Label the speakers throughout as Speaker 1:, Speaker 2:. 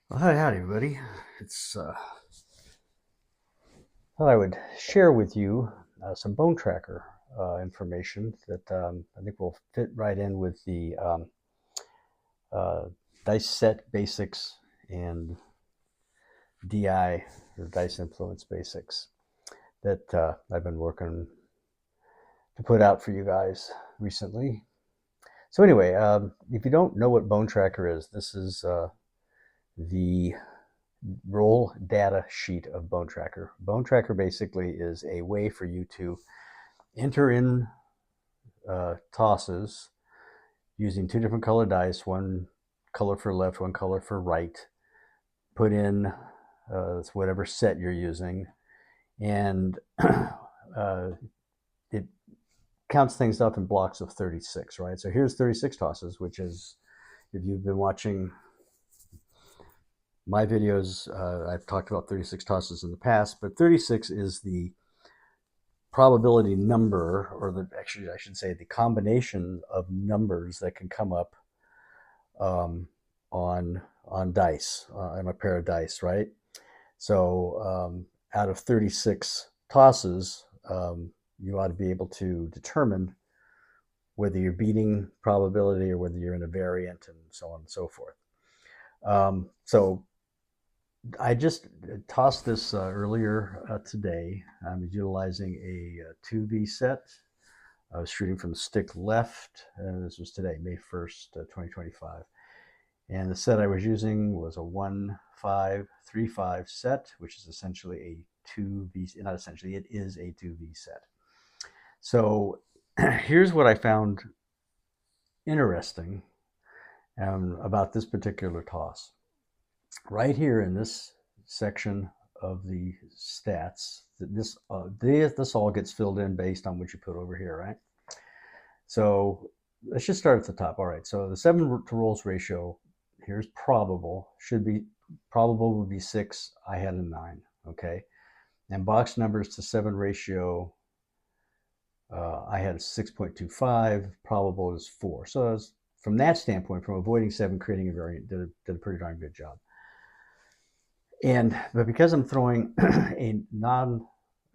Speaker 1: Well, howdy, everybody. It's thought I would share with you some bone tracker information that I think will fit right in with the uh, dice set basics and DI, the dice influence basics that I've been working to put out for you guys recently. So anyway, if you don't know what bone tracker is, this is the roll data sheet of Bone Tracker. Bone Tracker basically is a way for you to enter in tosses using two different color dice, one color for left, one color for right. Put in whatever set you're using, and it counts things up in blocks of 36, right? So here's 36 tosses, which is, if you've been watching my videos, I've talked about 36 tosses in the past, but 36 is the probability number, or actually I should say the combination of numbers that can come up um, on dice, on a pair of dice, right? So out of 36 tosses, you ought to be able to determine whether you're beating probability or whether you're in a variant, and so on and so forth. So I just tossed this earlier today. I'm utilizing a 2V set. I was shooting from the stick left. This was today, May 1st, 2025. And the set I was using was a 1-5-3-5 set, which is essentially a 2V, not essentially, it is a 2V set. So here's what I found interesting about this particular toss. Right here in this section of the stats, this all gets filled in based on what you put over here, right? So let's just start at the top. All right, so the 7 to rolls ratio, here's probable, should be, probable would be 6, I had a 9, okay? And box numbers to 7 ratio, I had a 6.25, probable is 4. So was, from that standpoint, from avoiding 7, creating a variant, did a pretty darn good job. But because I'm throwing not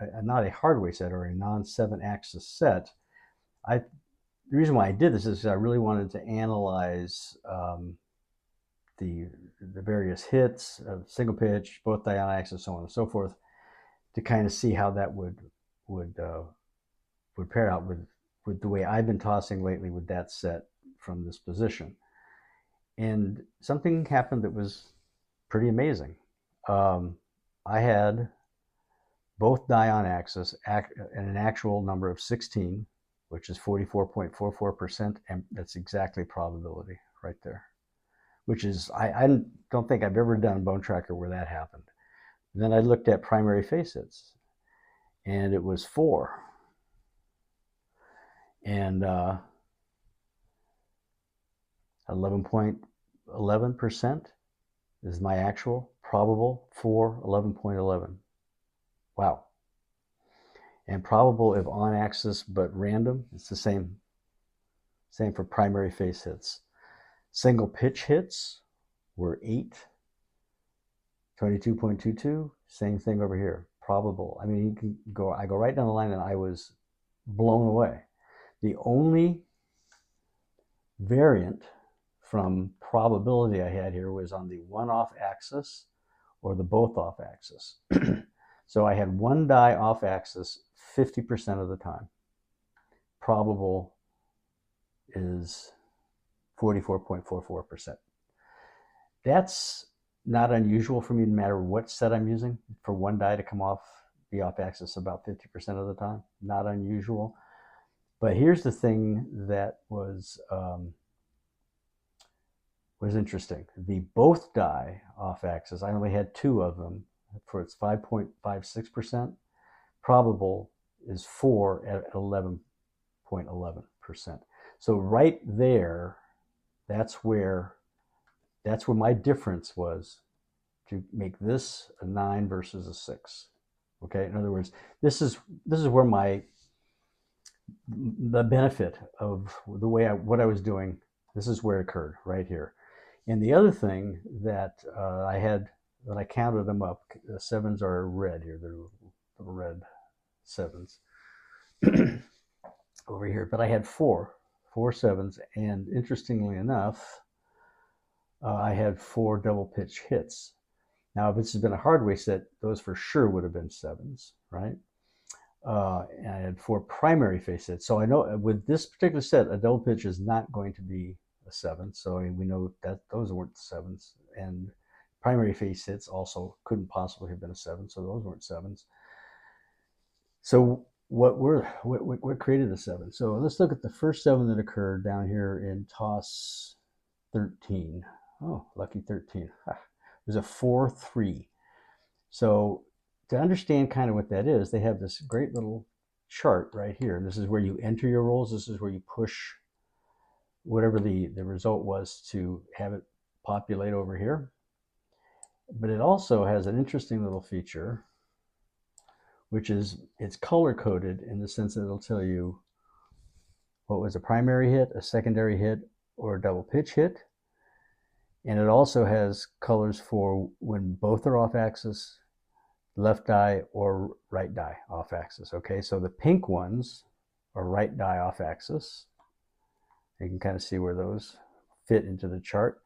Speaker 1: a hardware set or a non-7 axis set, the reason why I did this is I really wanted to analyze the various hits of single pitch, both die on axis, so on and so forth, to kind of see how that would pair out with the way I've been tossing lately with that set from this position. And something happened that was pretty amazing. I had both die on axis and an actual number of 16, which is 44.44%, and that's exactly probability right there, which is, I don't think I've ever done Bone Tracker where that happened. And then I looked at primary face hits, and it was 4. And 11.11% is my actual, probable 4, 11.11. Wow. And probable if on axis but random, it's the same for primary face hits. Single pitch hits were 8, 22.22. Same thing over here. Probable. I mean, you can go. I go right down the line, and I was blown away. The only variant from probability I had here was on the one off axis or the both off axis. So I had one die off axis 50% of the time. Probable is 44.44%. That's not unusual for me, no matter what set I'm using, for one die to come off, be off axis about 50% of the time. Not unusual. But here's the thing that was interesting. The both die off axis, I only had 2 of them for its 5.56%. Probable is 4 at 11.11%. So right there, that's where my difference was, to make this a 9 versus a 6. Okay, in other words, this is where the benefit of the way what I was doing, this is where it occurred, right here. And the other thing that I had, when I counted them up, the sevens are red here. They're little red sevens over here. But I had four sevens. And interestingly enough, I had 4 double pitch hits. Now, if this had been a hardway set, those for sure would have been sevens, right? And I had 4 primary face hits. So I know with this particular set, a double pitch is not going to be a 7. So I mean, we know that those weren't sevens. And primary face hits also couldn't possibly have been a 7. So those weren't sevens. So what created the 7? So let's look at the first 7 that occurred down here in toss 13. Oh, lucky 13. It was a 4-3. So to understand kind of what that is, they have this great little chart right here. And this is where you enter your rolls. This is where you push whatever the result was to have it populate over here. But it also has an interesting little feature, which is it's color coded in the sense that it'll tell you what was a primary hit, a secondary hit, or a double pitch hit. And it also has colors for when both are off axis, left die or right die off axis. Okay, so the pink ones are right die off axis. You can kind of see where those fit into the chart.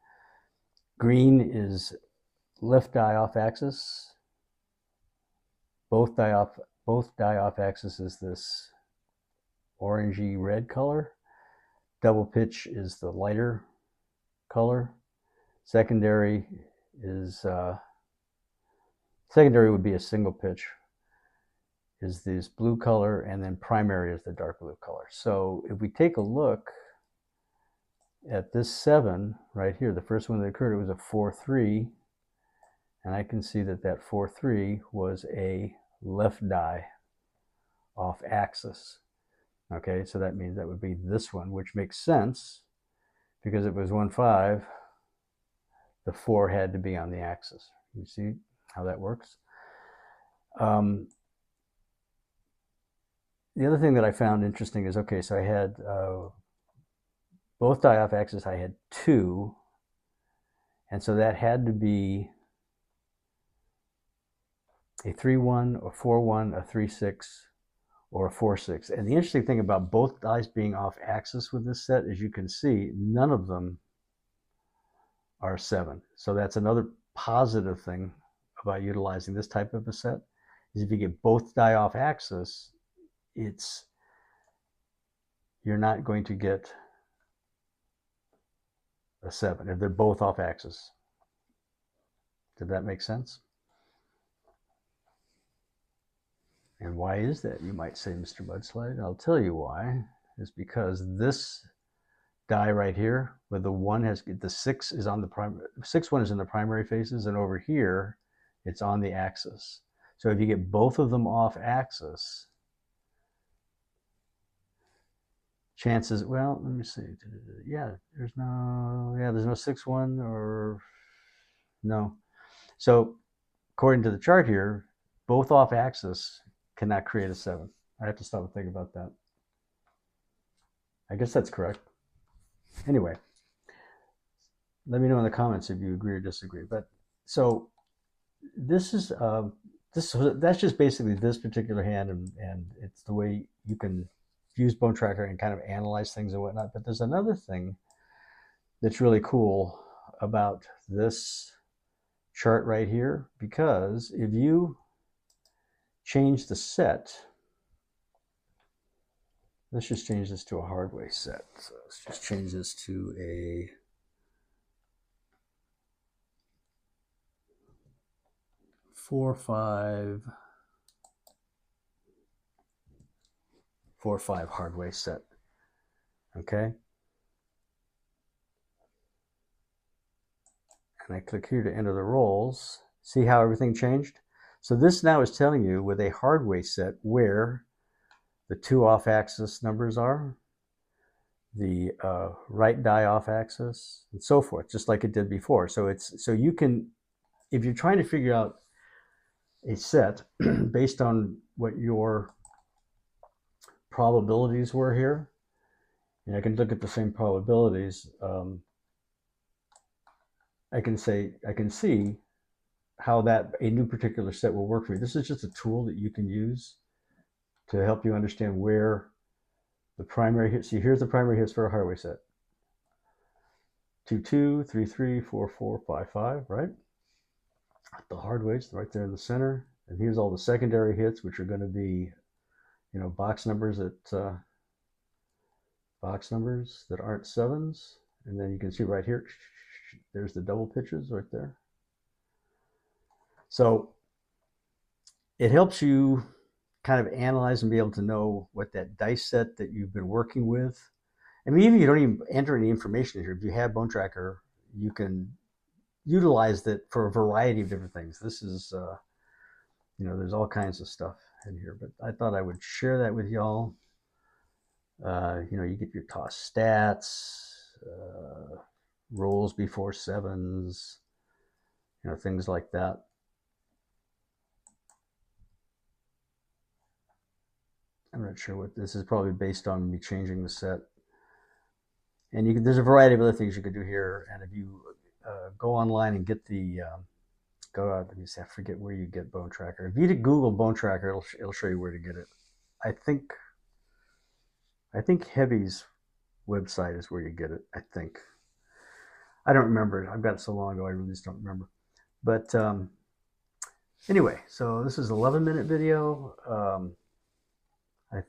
Speaker 1: Green is left die off axis. Both die off axis is this orangey red color. Double pitch is the lighter color. Secondary is secondary would be a single pitch, is this blue color, and then primary is the dark blue color. So if we take a look at this 7 right here, the first one that occurred, it was a 4-3, and I can see that that 4-3 was a left die off axis. Okay, so that means that would be this one, which makes sense because it was 1-5. The 4 had to be on the axis. You see how that works? The other thing that I found interesting is, okay, so I had both die off axis, I had 2, and so that had to be a 3-1, a 4-1, a 3-6, or a 4-6. And the interesting thing about both dice being off axis with this set is you can see none of them are 7. So that's another positive thing about utilizing this type of a set, is if you get both die off axis, you're not going to get a 7 if they're both off axis. Did that make sense? And why is that, you might say, Mr. Mudslide? I'll tell you why. It's because this die right here, where the 1 has, the 6 is on the primary, 6-1 is in the primary faces, and over here it's on the axis. So if you get both of them off axis, chances, well, let me see. Yeah, there's no 6-1 or no. So according to the chart here, both off axis cannot create a 7. I have to stop and think about that. I guess that's correct. Anyway, let me know in the comments if you agree or disagree. But so this is that's just basically this particular hand, and it's the way you can use Bone Tracker and kind of analyze things and whatnot. But there's another thing that's really cool about this chart right here, because if you change the set, let's just change this to a hardway set. So let's just change this to a 4-5 hardway set. Okay. And I click here to enter the rolls. See how everything changed? So this now is telling you with a hardway set where the 2 off axis numbers are, the right die off axis, and so forth, just like it did before. So you can, if you're trying to figure out a set based on what your probabilities were here, and I can look at the same probabilities. I can see how that a new particular set will work for you. This is just a tool that you can use to help you understand where the primary hits. See, here's the primary hits for a highway set: 2-2, 3-3, 4-4, 5-5. Right. The hard weights right there in the center, and here's all the secondary hits, which are going to be, box numbers that aren't sevens. And then you can see right here, there's the double pitches right there. So it helps you kind of analyze and be able to know what that dice set that you've been working with. I mean, even if you don't even enter any information here, if you have Bone Tracker, you can utilize that for a variety of different things. This is, there's all kinds of stuff in here, but I thought I would share that with y'all. You get your toss stats, rolls before sevens, things like that. I'm not sure what this is, probably based on me changing the set. And there's a variety of other things you could do here. And if you go online and get the, let me see, I forget where you get Bone Tracker. If you Google Bone Tracker, it'll show you where to get it. I think Heavy's website is where you get it. I think. I don't remember. I've got it so long ago, I really just don't remember. But anyway, so this is an 11-minute video. I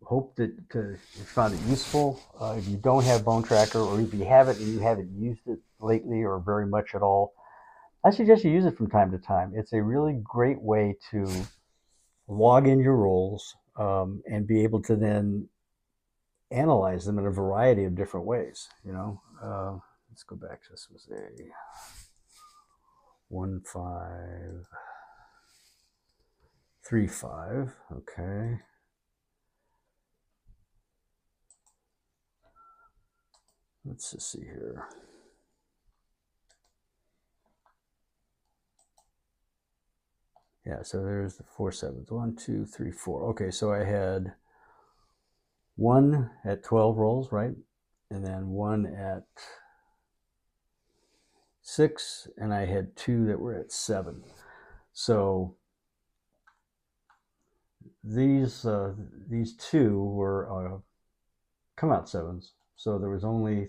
Speaker 1: hope that you found it useful. If you don't have Bone Tracker, or if you have it and you haven't used it lately or very much at all, I suggest you use it from time to time. It's a really great way to log in your rolls and be able to then analyze them in a variety of different ways. Let's go back. This was a 1-5-3-5. Okay. Let's just see here. Yeah, so there's the 4 sevens. 1, 2, 3, 4. Okay, so I had 1 at 12 rolls, right? And then 1 at 6, and I had 2 that were at 7. So these 2 were come out sevens. So there was only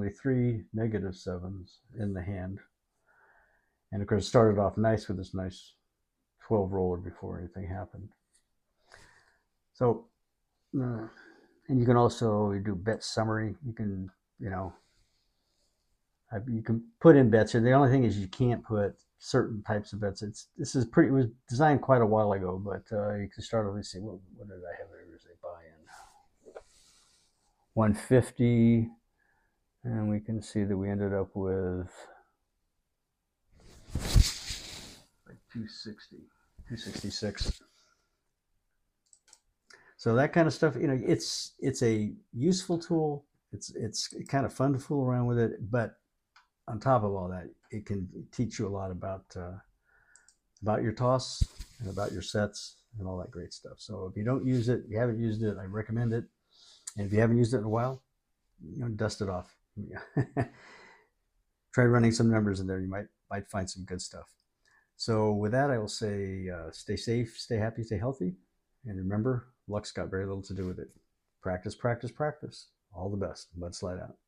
Speaker 1: 3 negative sevens in the hand. And of course, it started off nice with this nice 12 roller before anything happened. So, and you can also do bet summary. You can, you can put in bets here. The only thing is you can't put certain types of bets. It was designed quite a while ago, but you can start with, let's see, what did I have there? As a buy-in? 150, and we can see that we ended up with like 260, 266. So that kind of stuff, it's a useful tool. It's kind of fun to fool around with it, but on top of all that, it can teach you a lot about your toss and about your sets and all that great stuff. So if you don't use it, if you haven't used it, I recommend it. And if you haven't used it in a while, dust it off. Try running some numbers in there. You might find some good stuff. So with that, I will say, stay safe, stay happy, stay healthy. And remember, luck's got very little to do with it. Practice, practice, practice. All the best. Mudslide out.